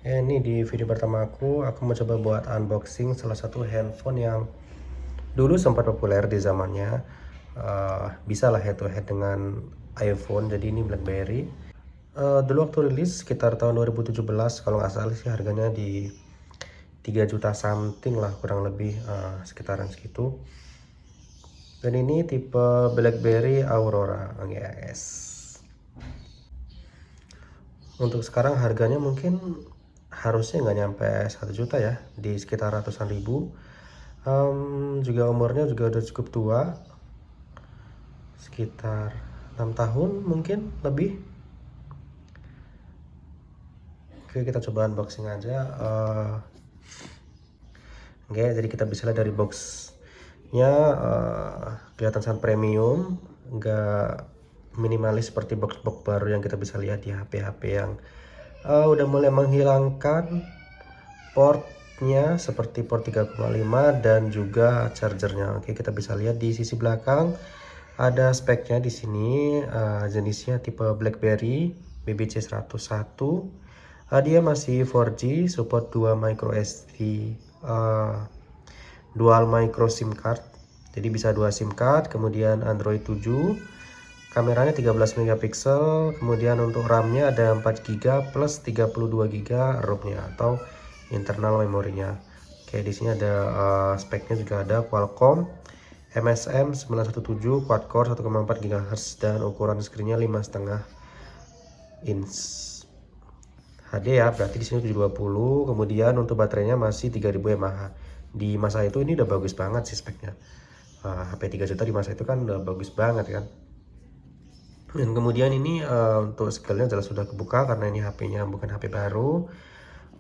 Ini di video pertama aku mau coba buat unboxing salah satu handphone yang dulu sempat populer di zamannya. Bisa lah head to head dengan iPhone, jadi ini BlackBerry. Dulu waktu rilis sekitar tahun 2017 kalau nggak salah sih, harganya di 3 juta something lah kurang lebih, sekitaran segitu. Dan ini tipe BlackBerry Aurora, guys. Untuk sekarang harganya mungkin harusnya nggak nyampe 1 juta ya, di sekitar ratusan ribu. Juga umurnya juga udah cukup tua, sekitar 6 tahun mungkin lebih. Oke, kita coba unboxing aja. Oke, jadi kita bisa lihat dari boxnya, kelihatan sangat premium, nggak minimalis seperti box-box baru yang kita bisa lihat di HP-HP yang udah mulai menghilangkan portnya seperti port 3,5 dan juga chargernya. Oke, kita bisa lihat di sisi belakang ada speknya di sini. Jenisnya tipe BlackBerry BBC 101. Dia masih 4G, support 2 micro SD, dual micro SIM card. Jadi bisa 2 SIM card, kemudian Android 7. Kameranya 13 megapiksel, kemudian untuk RAM-nya ada 4 GB plus 32 GB ROM-nya atau internal memorinya. Oke, di sini ada speknya juga ada Qualcomm MSM 917 quad core 1,4 GHz dan ukuran screen-nya 5,5 inch HD ya, berarti di sini 720. Kemudian untuk baterainya masih 3000 mAh. Di masa itu ini udah bagus banget sih speknya. HP 3 juta di masa itu kan udah bagus banget kan. Dan kemudian ini untuk skill-nya jelas sudah kebuka karena ini HP-nya bukan HP baru.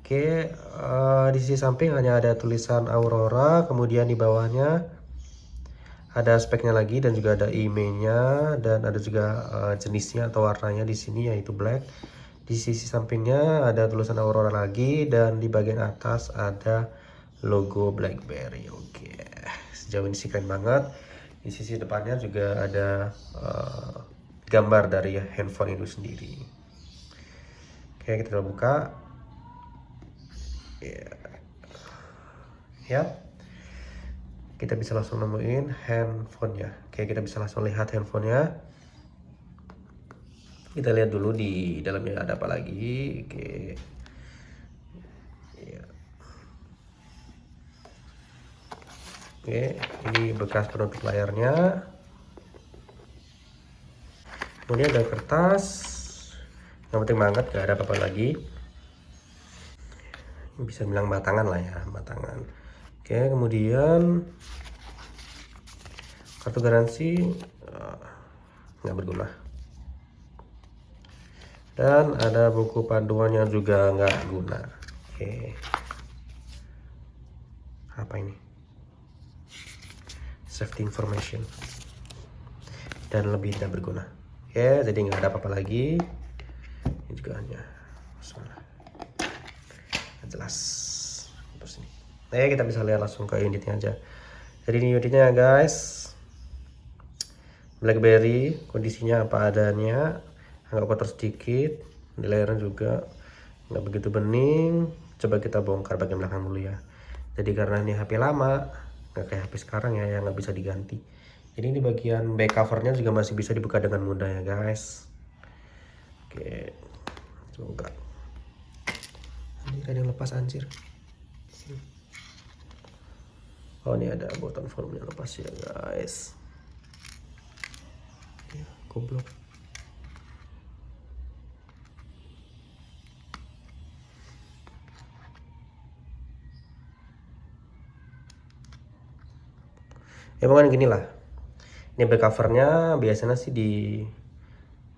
Oke, di sisi samping hanya ada tulisan Aurora, kemudian di bawahnya ada speknya lagi dan juga ada emailnya dan ada juga jenisnya atau warnanya di sini yaitu black. Di sisi sampingnya ada tulisan Aurora lagi dan di bagian atas ada logo BlackBerry. Oke, sejauh ini sih keren banget. Di sisi depannya juga ada gambar dari handphone itu sendiri. Oke, kita buka ya, kita bisa langsung nemuin handphonenya. Oke, kita bisa langsung lihat handphonenya. Kita lihat dulu di dalamnya ada apa lagi. Oke ya. Oke, ini bekas penutup layarnya. Kemudian ada kertas, yang penting banget gak ada apa-apa lagi. Bisa bilang batangan lah ya, batangan. Oke, kemudian kartu garansi nggak berguna. Dan ada buku panduannya juga nggak guna. Oke, apa ini? Safety information. Dan lebih tidak berguna. Oke, jadi nggak ada apa-apa lagi. Ini juga hanya jelas terus ini. Kita bisa lihat langsung ke unitnya aja. Jadi ini unitnya guys, BlackBerry, kondisinya apa adanya, agak kotor sedikit, di layarnya juga nggak begitu bening. Coba kita bongkar bagian belakang dulu ya. Jadi karena ini HP lama, nggak kayak HP sekarang ya yang nggak bisa diganti. Jadi ini bagian back covernya juga masih bisa dibuka dengan mudah ya guys. Oke, coba buka. Ini ada yang lepas anjir. Oh, ini ada button volumenya lepas ya guys. Ya, goblok. Ya pokoknya gini lah. Ini back covernya biasanya sih di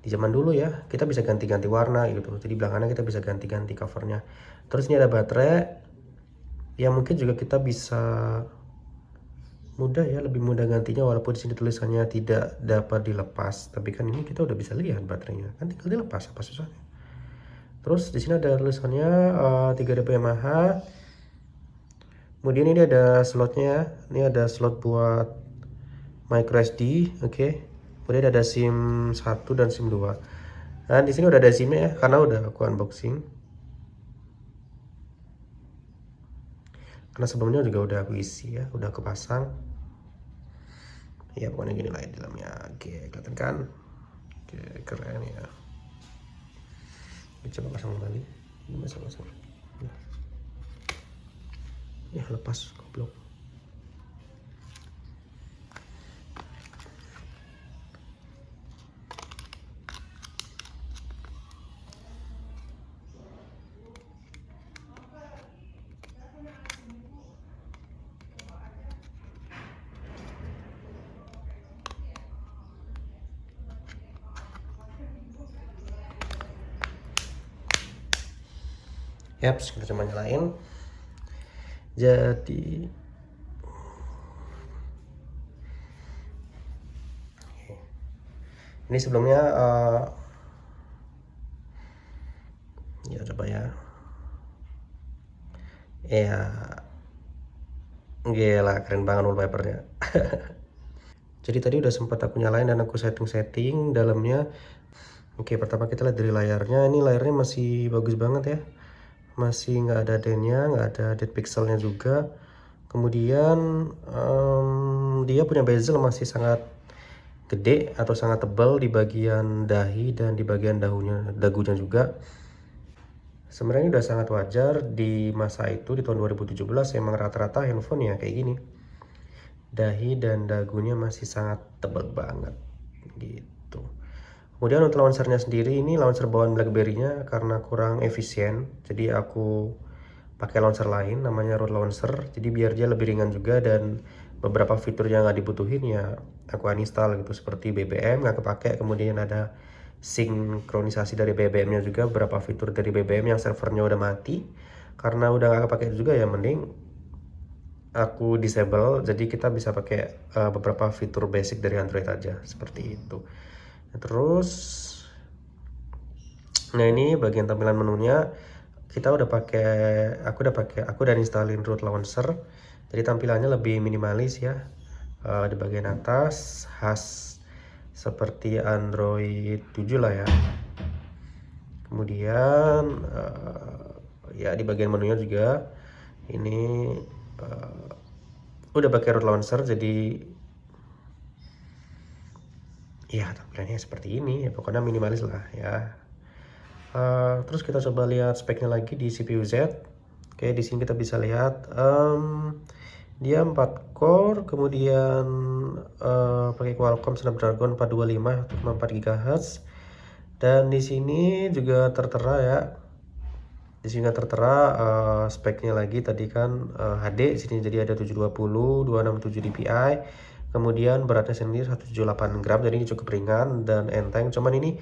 zaman dulu ya, kita bisa ganti-ganti warna gitu. Jadi belakangnya kita bisa ganti-ganti covernya. Terus ini ada baterai yang mungkin juga kita bisa mudah ya, lebih mudah gantinya walaupun di sini tulisannya tidak dapat dilepas. Tapi kan ini kita udah bisa lihat baterainya, kan tinggal dilepas, apa susahnya. Terus di sini ada tulisannya 3000 mAh. Kemudian ini ada slotnya, ini ada slot buat micro SD, oke. Kemudian ada SIM 1 dan SIM 2. Nah, di sini udah ada SIM-nya ya, karena udah aku unboxing. karena sebelumnya juga udah aku isi ya, udah kepasang ya. Pokoknya gini lah di dalamnya. Oke, kelihatan kan? Oke, keren ya. Coba pasang kembali. Ini masih pasang ya, lepas goblok. Yaps, kita coba nyalain. Jadi ini sebelumnya ya coba ya. Ya, gila keren banget wallpapernya. Jadi tadi udah sempat aku nyalain dan aku setting dalamnya. Oke, pertama kita lihat dari layarnya. Ini layarnya masih bagus banget ya, masih nggak ada dennya, nggak ada dead pixelnya juga. Kemudian dia punya bezel masih sangat gede atau sangat tebal di bagian dahi dan di bagian dagunya juga. Sebenarnya udah sangat wajar di masa itu, di tahun 2017 emang rata-rata handphone ya kayak gini, dahi dan dagunya masih sangat tebal banget gitu. Kemudian untuk launchernya sendiri, ini launcher bawaan BlackBerry-nya karena kurang efisien, jadi aku pakai launcher lain namanya Root Launcher. Jadi biar dia lebih ringan juga dan beberapa fitur yang nggak dibutuhin ya aku uninstall gitu, seperti BBM nggak kepake. Kemudian ada sinkronisasi dari BBM-nya juga, beberapa fitur dari BBM yang servernya udah mati karena udah nggak kepake juga ya, mending aku disable. Jadi kita bisa pakai beberapa fitur basic dari Android aja seperti itu. Terus nah ini bagian tampilan menunya, kita udah pakai aku udah installin Root Launcher. Jadi tampilannya lebih minimalis ya. Di bagian atas khas seperti Android 7 lah ya. Kemudian ya di bagian menunya juga ini udah pakai Root Launcher, jadi ya tampilannya seperti ini ya, pokoknya minimalis lah ya. Terus kita coba lihat speknya lagi di CPU Z. Oke, di sini kita bisa lihat dia 4 core, kemudian pakai Qualcomm Snapdragon 425 4 GHz. Dan di sini juga tertera ya. Di sini tertera speknya lagi, tadi kan HD, sini jadi ada 720 267 dpi. Kemudian beratnya sendiri 178 gram, jadi ini cukup ringan dan enteng. Cuman ini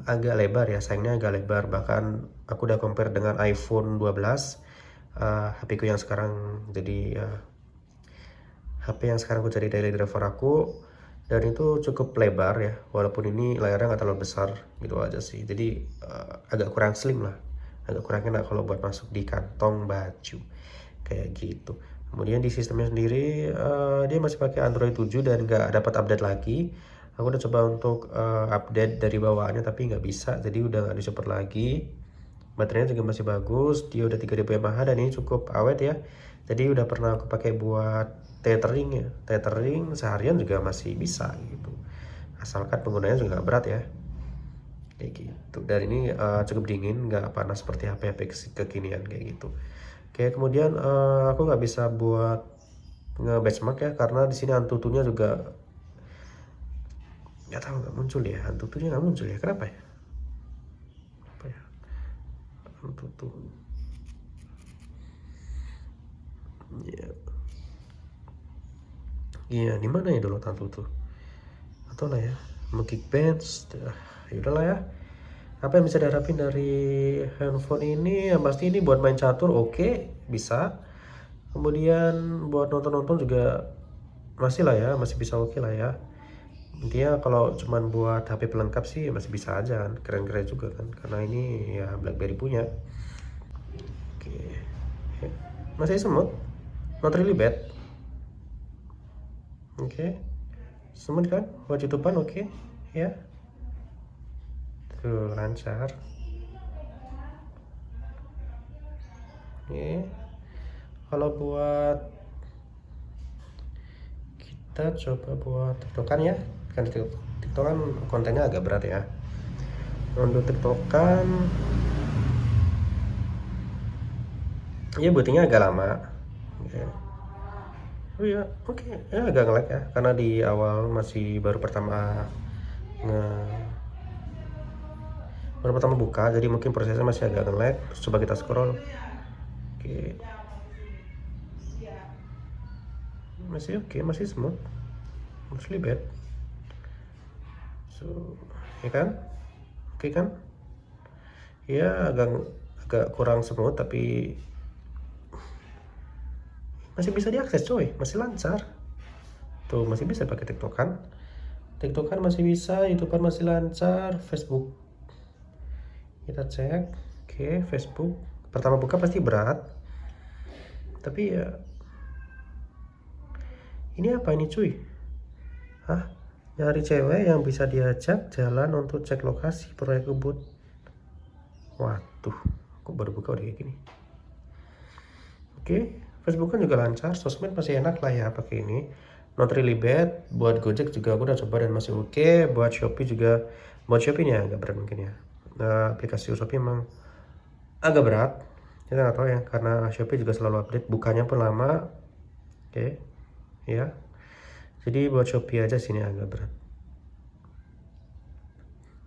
agak lebar ya, sayangnya agak lebar. Bahkan aku udah compare dengan iPhone 12 HP ku yang sekarang. Jadi HP yang sekarang aku cari daily driver aku, dan itu cukup lebar ya, walaupun ini layarnya nggak terlalu besar gitu aja sih. Jadi agak kurang slim lah, agak kurang enak kalau buat masuk di kantong baju kayak gitu. Kemudian di sistemnya sendiri dia masih pakai Android 7 dan nggak dapat update lagi. Aku udah coba untuk update dari bawaannya tapi nggak bisa, jadi udah nggak disupport lagi. Baterainya juga masih bagus, dia udah 3000 mAh dan ini cukup awet ya. Jadi udah pernah aku pakai buat tethering ya, tethering seharian juga masih bisa gitu, asalkan penggunanya juga nggak berat ya kayak gitu. Dan ini cukup dingin, nggak panas seperti HP-HP kekinian kayak gitu. Oke, kemudian aku nggak bisa buat nge-benchmark ya, karena di sini Antutunya juga nggak tahu, nggak muncul ya, Antutunya nggak muncul ya, kenapa ya? Apa ya Antutu ya? Iya, di mana ya dulu Antutu? Atau lah ya, mau Geekbench, ya udahlah ya. Apa yang bisa diharapin dari handphone ini? Ya pasti ini buat main catur oke, bisa. Kemudian buat nonton-nonton juga masih lah ya, masih bisa oke lah ya. Intinya kalau cuman buat HP pelengkap sih masih bisa aja kan, keren-keren juga kan, karena ini ya BlackBerry punya. Oke, masih semut, not really bad. Oke, semut kan, buat YouTubean oke ya. Tuh lancar. Oke. Kalau buat kita coba buat tiktokan ya, kan tiktokan kontennya agak berat ya. Untuk tiktokan ya bootingnya agak lama. Oke. Oh iya, oke. Ya agak ngelag ya, karena di awal masih nge baru pertama buka, jadi mungkin prosesnya masih agak ngelag. Terus coba kita scroll. Oke. Masih oke, masih smooth. Mostly bad. So, ya kan? Oke kan? Ya agak agak kurang smooth tapi masih bisa diakses coy, masih lancar. Tuh masih bisa pakai tiktokan. Tiktokan masih bisa, YouTuber masih lancar, Facebook kita cek. Oke, Facebook pertama buka pasti berat, tapi ya ini apa ini cuy? Hah? Nyari cewek yang bisa diajak jalan untuk cek lokasi proyek kebut. Waduh, kok baru buka udah kayak gini. Oke, Facebook kan juga lancar, sosmed masih enak lah ya pakai ini. Not really bad. Buat Gojek juga aku udah coba dan masih oke. Buat Shopee juga, buat Shopee nih agak berat mungkin ya. Nah, aplikasi Shopee emang agak berat. Kita nggak tahu ya, karena Shopee juga selalu update, bukannya pun lama. Oke, ya. Jadi buat Shopee aja sini agak berat.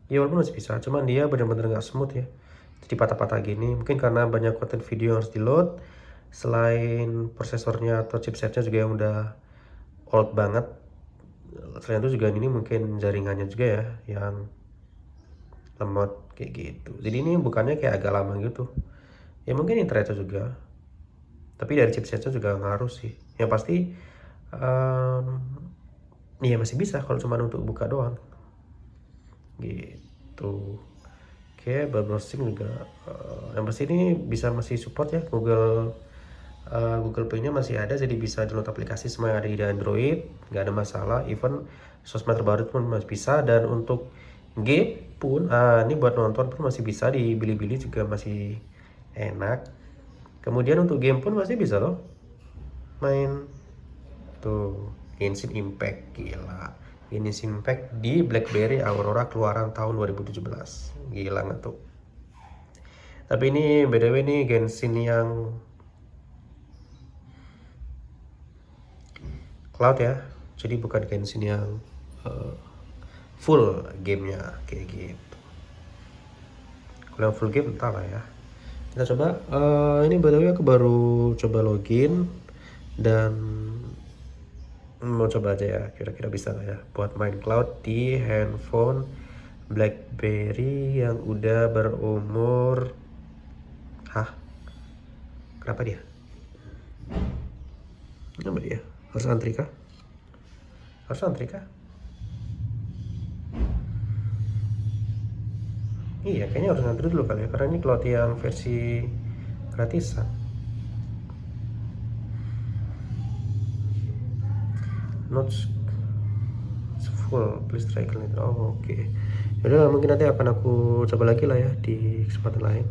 Ya walaupun masih bisa, cuman dia bener-bener nggak smooth ya. Jadi patah-patah gini, mungkin karena banyak konten video yang harus di load. Selain prosesornya atau chipsetnya juga yang udah old banget. Selain itu juga ini mungkin jaringannya juga ya yang lemot kayak gitu. Jadi ini bukannya kayak agak lama gitu. Ya mungkin internetnya juga. Tapi dari chipsetnya juga ngaruh sih. Yang pasti um, ya masih bisa kalau cuma untuk buka doang. Gitu. Oke, browsing juga yang pasti ini bisa masih support ya Google Play-nya masih ada, jadi bisa download aplikasi semua yang ada di Android, nggak ada masalah. Even sosmed terbaru pun masih bisa, dan untuk game pun ini buat nonton pun masih bisa, di Bilibili juga masih enak. Kemudian untuk game pun masih bisa loh main tuh Genshin Impact. Gila, Genshin Impact di BlackBerry Aurora keluaran tahun 2017, gila nggak tuh. Tapi ini btw nih Genshin yang cloud ya, jadi bukan Genshin yang uh, full gamenya kayak gitu. Kalau yang full game entah lah ya, kita coba. Ini btw aku baru coba login dan mau coba aja ya, kira-kira bisa nggak ya buat main cloud di handphone BlackBerry yang udah berumur. Hah, kenapa dia? Kenapa dia harus antri kah? Harus antri kah? Iya, kayaknya harus ngantri dulu kali ya, karena ini cloud yang versi gratisan. Not full, please try again later. Oh, oke. Yaudah, mungkin nanti akan aku coba lagi lah ya di kesempatan lain.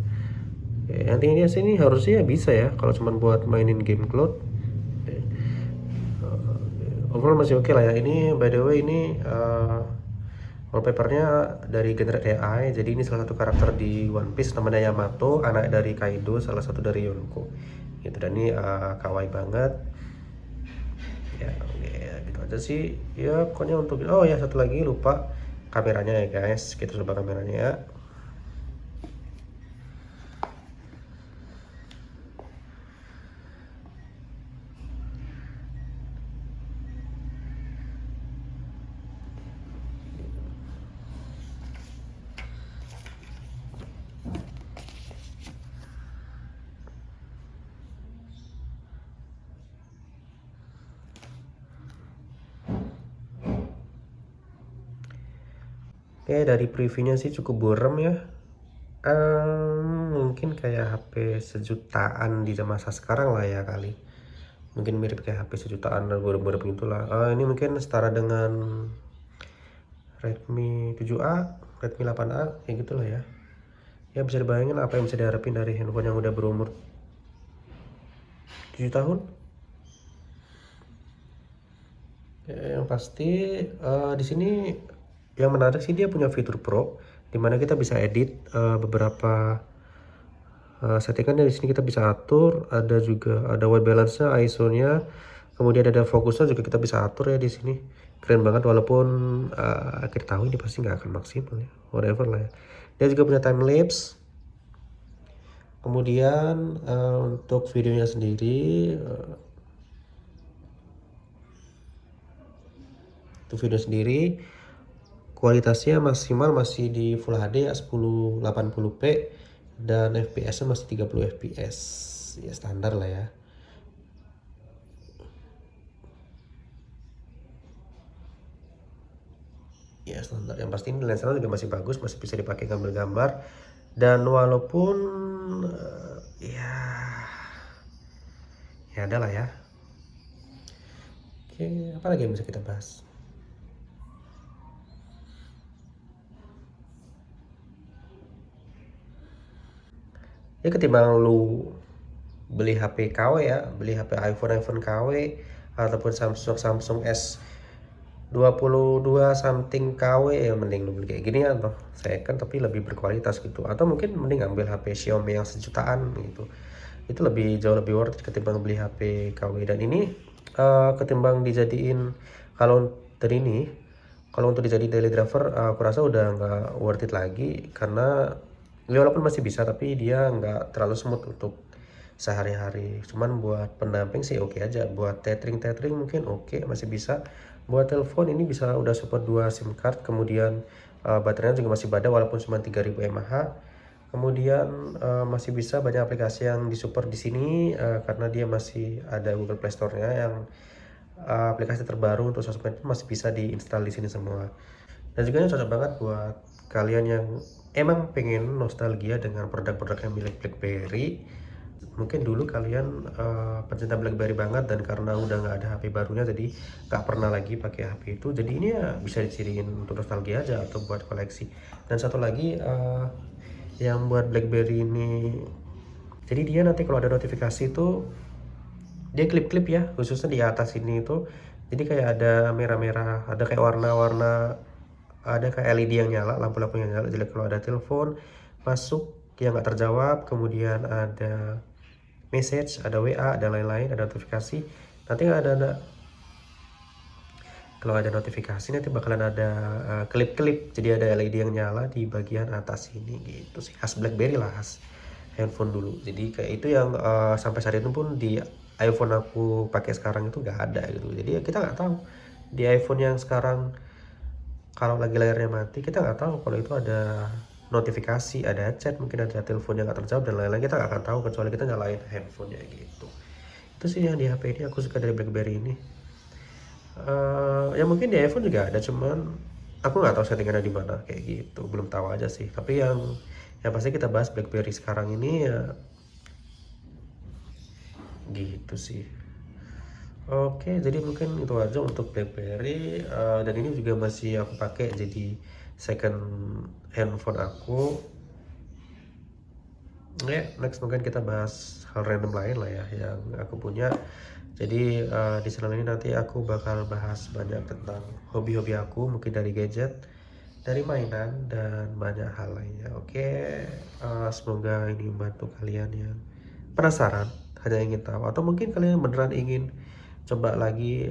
Oke, nanti ini sini harusnya bisa ya kalau cuma buat mainin game cloud. Oke. Overall masih oke lah ya. Ini by the way ini wallpapernya dari Generate AI, jadi ini salah satu karakter di One Piece namanya Yamato, anak dari Kaido, salah satu dari Yonko gitu. Dan ini kawaii banget ya. Oke, gitu aja sih ya pokoknya. Untuk oh ya, satu lagi lupa, kameranya ya guys, kita coba kameranya ya. Oke, dari previewnya sih cukup buram ya. Mungkin kayak HP sejutaan di masa sekarang lah ya kali. Mungkin mirip kayak HP sejutaan dan buram-buram gitulah. Ini mungkin setara dengan Redmi 7A, Redmi 8A, kayak gitulah ya. Ya bisa dibayangin apa yang bisa diharapin dari handphone yang udah berumur 7 tahun. Yang pasti di sini yang menarik sih dia punya fitur Pro, dimana kita bisa edit beberapa settingannya. Di sini kita bisa atur, ada juga ada white balance-nya, ISO-nya, kemudian ada fokusnya juga kita bisa atur ya di sini. Keren banget, walaupun akhir tahun ini pasti nggak akan maksimal ya, whatever lah ya. Dia juga punya time lapse. Kemudian untuk videonya sendiri, untuk video sendiri kualitasnya maksimal masih di Full HD ya 1080p dan FPS-nya masih 30 fps. Ya standar lah ya. Ya standar. Yang pasti ini lensanya juga masih bagus, masih bisa dipakai ngambil gambar. Dan walaupun ya ada lah ya. Oke, apa lagi yang bisa kita bahas? Ya ketimbang lu beli HP KW ya, beli HP iPhone KW ataupun Samsung S22 something KW, ya mending lu beli kayak gini ya toh second tapi lebih berkualitas gitu. Atau mungkin mending ambil HP Xiaomi yang sejutaan gitu. Itu jauh lebih worth ketimbang beli HP KW. Dan ini ketimbang dijadiin, kalau dari ini, kalau untuk dijadiin daily driver aku rasa udah nggak worth it lagi, karena ya walaupun masih bisa tapi dia nggak terlalu smooth untuk sehari-hari. Cuman buat pendamping sih oke aja, buat tethering mungkin oke, masih bisa. Buat telepon ini bisa udah support 2 SIM card, kemudian baterainya juga masih ada walaupun cuma 3000 mAh. Kemudian masih bisa banyak aplikasi yang disupport di sini karena dia masih ada Google Play Store-nya, yang aplikasi terbaru untuk sosmed itu masih bisa diinstal di sini semua. Dan juga ini cocok banget buat kalian yang emang pengen nostalgia dengan produk-produk yang milik BlackBerry. Mungkin dulu kalian pencinta BlackBerry banget, dan karena udah nggak ada HP barunya jadi nggak pernah lagi pakai HP itu. Jadi ini ya bisa diciriin untuk nostalgia aja atau buat koleksi. Dan satu lagi yang buat BlackBerry ini, jadi dia nanti kalau ada notifikasi itu dia klip-klip ya, khususnya di atas ini itu. Jadi kayak ada merah-merah, ada kayak warna-warna, ada kayak LED yang nyala, lampu-lampu yang nyala. Jadi kalau ada telepon masuk yang nggak terjawab, kemudian ada message, ada WA, ada lain-lain, ada notifikasi, nanti kalau ada notifikasi nanti bakalan ada klip-klip. Jadi ada LED yang nyala di bagian atas ini gitu sih, khas BlackBerry lah, khas handphone dulu. Jadi kayak itu yang sampai saat itu pun di iPhone aku pakai sekarang itu nggak ada gitu. Jadi ya kita nggak tahu di iPhone yang sekarang kalau lagi layarnya mati, kita nggak tahu kalau itu ada notifikasi, ada chat, mungkin ada telepon yang nggak terjawab dan lain-lain. Kita nggak akan tahu kecuali kita nyalain handphonenya gitu. Itu sih yang di HP ini aku suka dari BlackBerry ini. Ya mungkin di iPhone juga ada, cuman aku nggak tahu settingannya di mana kayak gitu, belum tahu aja sih. Tapi yang pasti kita bahas BlackBerry sekarang ini ya gitu sih. Oke, jadi mungkin itu aja untuk BlackBerry, dan ini juga masih aku pakai jadi second handphone aku. Ya, next mungkin kita bahas hal random lain lah ya yang aku punya. Jadi di channel ini nanti aku bakal bahas banyak tentang hobi-hobi aku, mungkin dari gadget, dari mainan, dan banyak hal lainnya. Oke, semoga ini membantu kalian yang penasaran, hanya ingin tahu, atau mungkin kalian beneran ingin coba lagi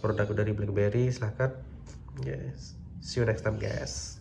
produk dari BlackBerry. Silahkan. Yes, see you next time guys.